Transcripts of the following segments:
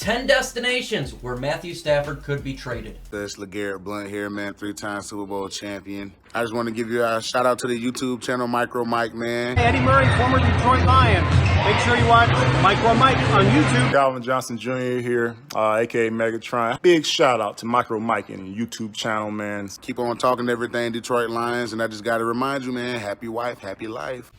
10 destinations where Matthew Stafford could be traded. It's LeGarrette Blount here, man, 3-time Super Bowl champion. I just want to give you a shout out to the YouTube channel, MicroMike, man. Eddie Murray, former Detroit Lions. Make sure you watch MicroMike on YouTube. Calvin Johnson Jr. here, a.k.a. Megatron. Big shout out to MicroMike and YouTube channel, man. Keep on talking everything Detroit Lions, and I just got to remind you, man, happy wife, happy life.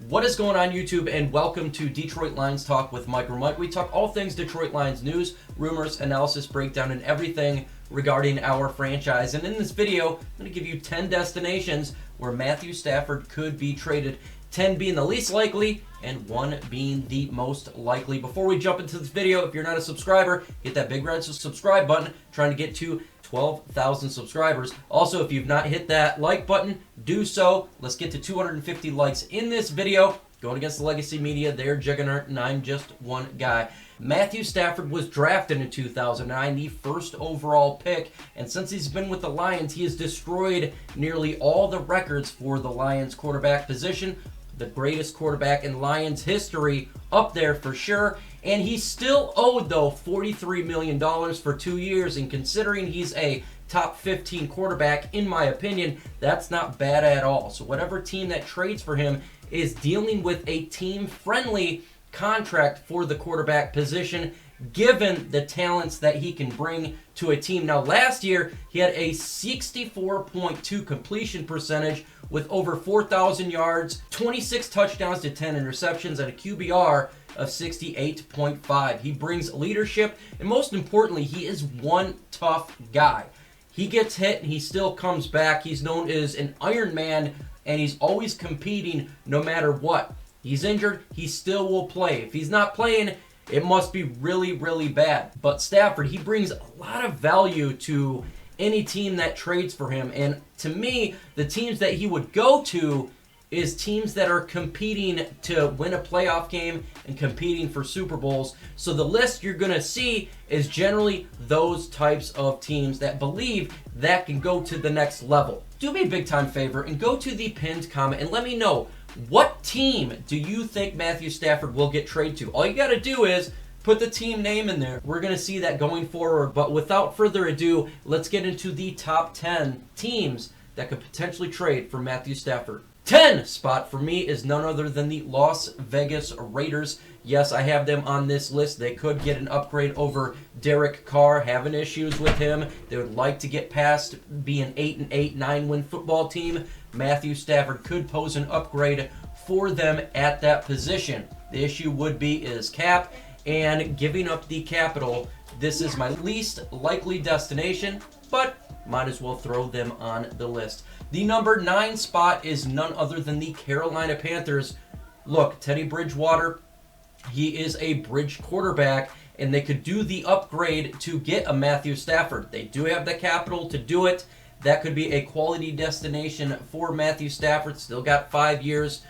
What is going on, YouTube, and welcome to Detroit Lions Talk with MicroMike. We talk all things Detroit Lions news, rumors, analysis, breakdown, and everything regarding our franchise. And in this video, I'm going to give you 10 destinations where Matthew Stafford could be traded, 10 being the least likely and 1 being the most likely. Before we jump into this video, if you're not a subscriber, hit that big red subscribe button. Trying to get to 12,000 subscribers. Also, if you've not hit that like button, do so. Let's get to 250 likes in this video. Going against the legacy media, they're juggernaut, and I'm just one guy. Matthew Stafford was drafted in 2009, the first overall pick, and since he's been with the Lions, he has destroyed nearly all the records for the Lions quarterback position. The greatest quarterback in Lions history, up there for sure. And he's still owed, though, $43 million for 2 years. And considering he's a top 15 quarterback, in my opinion, that's not bad at all. So whatever team that trades for him is dealing with a team-friendly contract for the quarterback position, given the talents that he can bring to a team. Now, last year, he had a 64.2 completion percentage with over 4,000 yards, 26 touchdowns to 10 interceptions, and a QBR of 68.5. He brings leadership, and most importantly, he is one tough guy. He gets hit, and he still comes back. He's known as an Iron Man, and he's always competing no matter what. He's injured, he still will play. If he's not playing, it must be really, really bad. But Stafford, he brings a lot of value to any team that trades for him. And to me, the teams that he would go to is teams that are competing to win a playoff game and competing for Super Bowls. So the list you're going to see is generally those types of teams that believe that can go to the next level. Do me a big time favor and go to the pinned comment and let me know, what team do you think Matthew Stafford will get traded to? All you got to do is put the team name in there. We're going to see that going forward. But without further ado, let's get into the top 10 teams that could potentially trade for Matthew Stafford. 10 spot for me is none other than the Las Vegas Raiders. Yes, I have them on this list. They could get an upgrade over Derek Carr, having issues with him. They would like to get past being 8-8, 9-win football team. Matthew Stafford could pose an upgrade for them at that position. The issue would be is cap and giving up the capital. This is my least likely destination, but might as well throw them on the list. The number 9 spot is none other than the Carolina Panthers. Look, Teddy Bridgewater, he is a bridge quarterback, and they could do the upgrade to get a Matthew Stafford. They do have the capital to do it. That could be a quality destination for Matthew Stafford. Still got 5 years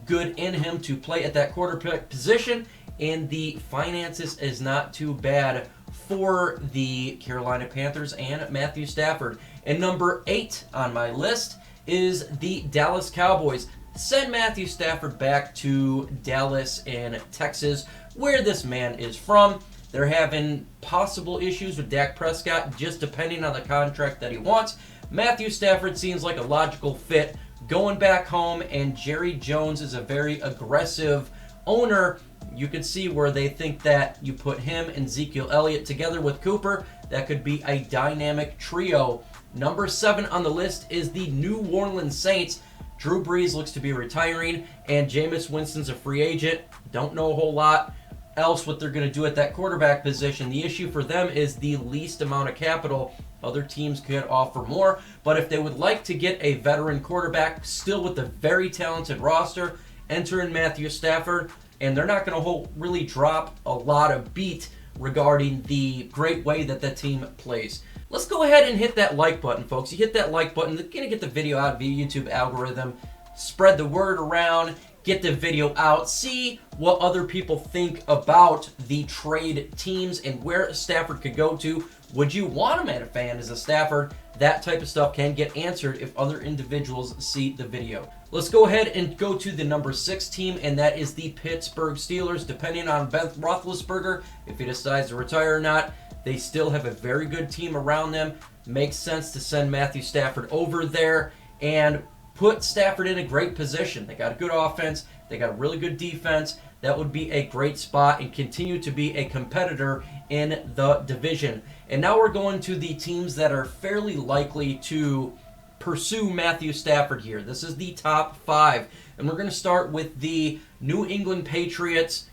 good in him to play at that quarterback position, and the finances is not too bad for the Carolina Panthers and Matthew Stafford. And number 8 on my list is the Dallas Cowboys. Send Matthew Stafford back to Dallas in Texas, where this man is from. They're having possible issues with Dak Prescott, just depending on the contract that he wants. Matthew Stafford seems like a logical fit going back home, and Jerry Jones is a very aggressive owner. You can see where they think that you put him and Ezekiel Elliott together with Cooper, that could be a dynamic trio. Number 7 on the list is the New Orleans Saints. Drew Brees looks to be retiring, and Jameis Winston's a free agent. Don't know a whole lot else what they're going to do at that quarterback position. The issue for them is the least amount of capital. Other teams could offer more, but if they would like to get a veteran quarterback still with a very talented roster, enter in Matthew Stafford, and they're not going to really drop a lot of beat regarding the great way that the team plays. Let's go ahead and hit that like button, folks. You hit that like button, it's going to get the video out via YouTube algorithm, spread the word around, get the video out, see what other people think about the trade teams and where Stafford could go to. Would you want him at a fantasy Stafford? That type of stuff can get answered if other individuals see the video. Let's go ahead and go to the number 6 team, and that is the Pittsburgh Steelers. Depending on Ben Roethlisberger, if he decides to retire or not, they still have a very good team around them. Makes sense to send Matthew Stafford over there and put Stafford in a great position. They got a good offense. They got a really good defense. That would be a great spot and continue to be a competitor in the division. And now we're going to the teams that are fairly likely to pursue Matthew Stafford here. This is the top 5. And we're going to start with the New England Patriots.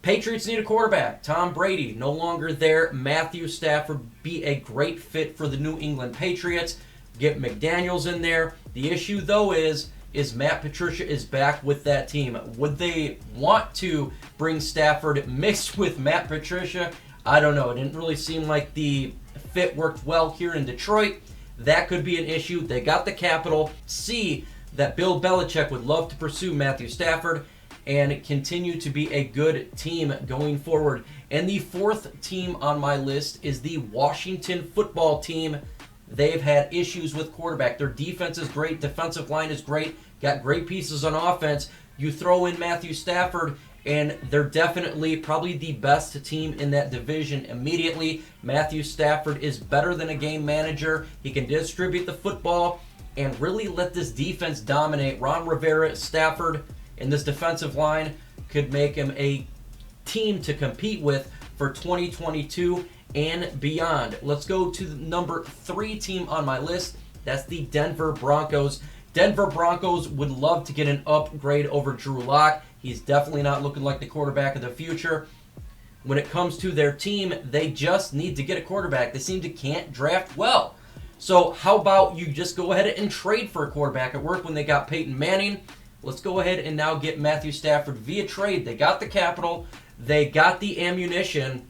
Patriots need a quarterback. Tom Brady no longer there. Matthew Stafford be a great fit for the New England Patriots. Get McDaniels in there. The issue, though, is Matt Patricia is back with that team. Would they want to bring Stafford mixed with Matt Patricia? I don't know. It didn't really seem like the fit worked well here in Detroit. That could be an issue. They got the capital. See that Bill Belichick would love to pursue Matthew Stafford and continue to be a good team going forward. And the 4th team on my list is the Washington football team. They've had issues with quarterback. Their defense is great. Defensive line is great. Got great pieces on offense. You throw in Matthew Stafford, and they're definitely probably the best team in that division immediately. Matthew Stafford is better than a game manager. He can distribute the football and really let this defense dominate. Ron Rivera, Stafford, and this defensive line could make him a team to compete with for 2022 and beyond. Let's go to the number 3 team on my list. That's the Denver Broncos. Denver Broncos would love to get an upgrade over Drew Lock. He's definitely not looking like the quarterback of the future. When it comes to their team, they just need to get a quarterback. They seem to can't draft well. So how about you just go ahead and trade for a quarterback? It worked when they got Peyton Manning. Let's go ahead and now get Matthew Stafford via trade. They got the capital. They got the ammunition.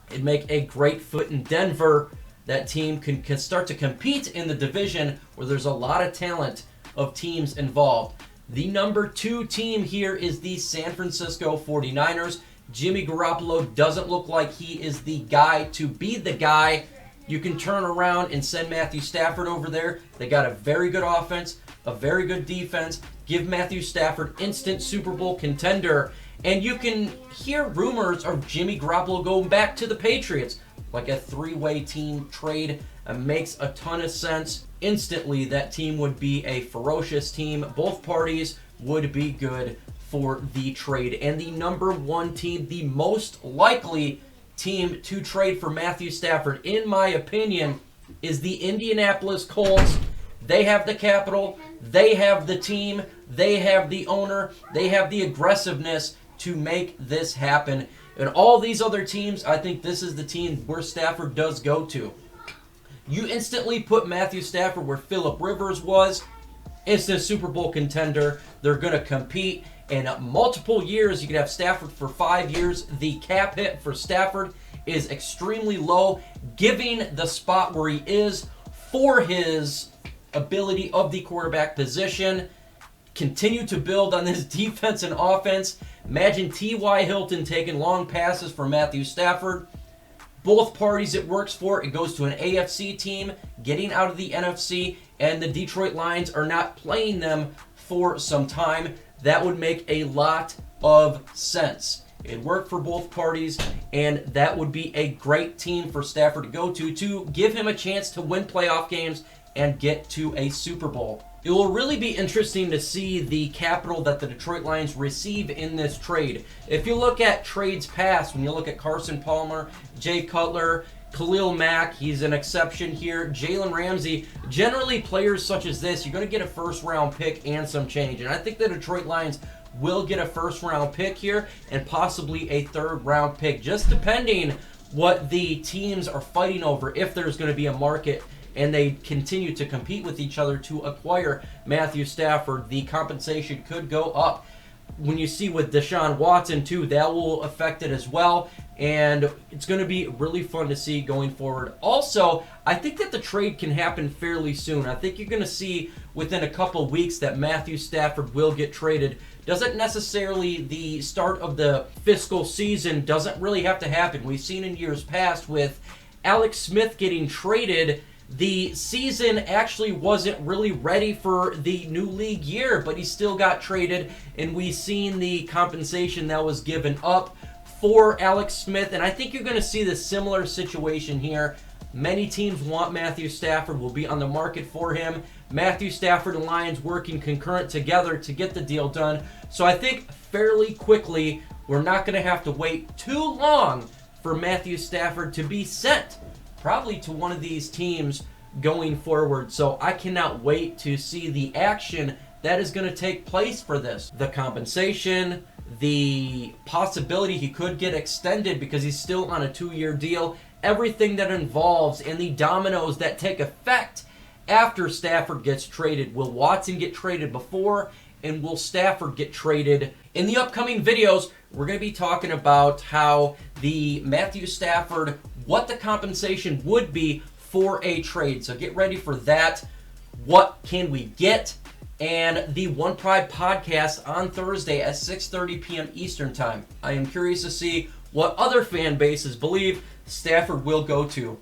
It'd make a great foot in Denver. That team can start to compete in the division where there's a lot of talent of teams involved. The number 2 team here is the San Francisco 49ers. Jimmy Garoppolo doesn't look like he is the guy to be the guy. You can turn around and send Matthew Stafford over there. They got a very good offense, a very good defense. Give Matthew Stafford instant Super Bowl contender. And you can hear rumors of Jimmy Garoppolo going back to the Patriots. Like a 3-way team trade. It makes a ton of sense. Instantly, that team would be a ferocious team. Both parties would be good for the trade. And the number 1 team, the most likely team to trade for Matthew Stafford, in my opinion, is the Indianapolis Colts. They have the capital. They have the team. They have the owner. They have the aggressiveness to make this happen. And all these other teams, I think this is the team where Stafford does go to. You instantly put Matthew Stafford where Phillip Rivers was. Instant Super Bowl contender. They're going to compete in multiple years. You could have Stafford for 5 years. The cap hit for Stafford is extremely low, giving the spot where he is for his ability of the quarterback position. Continue to build on this defense and offense. Imagine T.Y. Hilton taking long passes for Matthew Stafford. Both parties it works for. It goes to an AFC team getting out of the NFC, and the Detroit Lions are not playing them for some time. That would make a lot of sense. It worked for both parties, and that would be a great team for Stafford to go to give him a chance to win playoff games and get to a Super Bowl. It will really be interesting to see the capital that the Detroit Lions receive in this trade. If you look at trades past, when you look at Carson Palmer, Jay Cutler, Khalil Mack, he's an exception here, Jalen Ramsey, generally players such as this, you're going to get a first-round pick and some change. And I think the Detroit Lions will get a first-round pick here and possibly a third-round pick, just depending what the teams are fighting over, if there's going to be a market and they continue to compete with each other to acquire Matthew Stafford. The compensation could go up. When you see with Deshaun Watson too, that will affect it as well, and it's going to be really fun to see going forward. Also, I think that the trade can happen fairly soon. I think you're going to see within a couple weeks that Matthew Stafford will get traded. Doesn't necessarily the start of the fiscal season, doesn't really have to happen. We've seen in years past with Alex Smith getting traded, the season actually wasn't really ready for the new league year, but he still got traded, and we've seen the compensation that was given up for Alex Smith, and I think you're going to see this similar situation here. Many teams want Matthew Stafford, will be on the market for him. Matthew Stafford and Lions working concurrent together to get the deal done. So I think fairly quickly, we're not going to have to wait too long for Matthew Stafford to be sent, probably to one of these teams going forward. So I cannot wait to see the action that is going to take place for this. The compensation, the possibility he could get extended because he's still on a 2-year deal, everything that involves and the dominoes that take effect after Stafford gets traded. Will Watson get traded before, and will Stafford get traded? In the upcoming videos, we're going to be talking about how the Matthew Stafford, what the compensation would be for a trade. So get ready for that. What can we get? And the One Pride podcast on Thursday at 6:30 p.m. Eastern Time. I am curious to see what other fan bases believe Stafford will go to.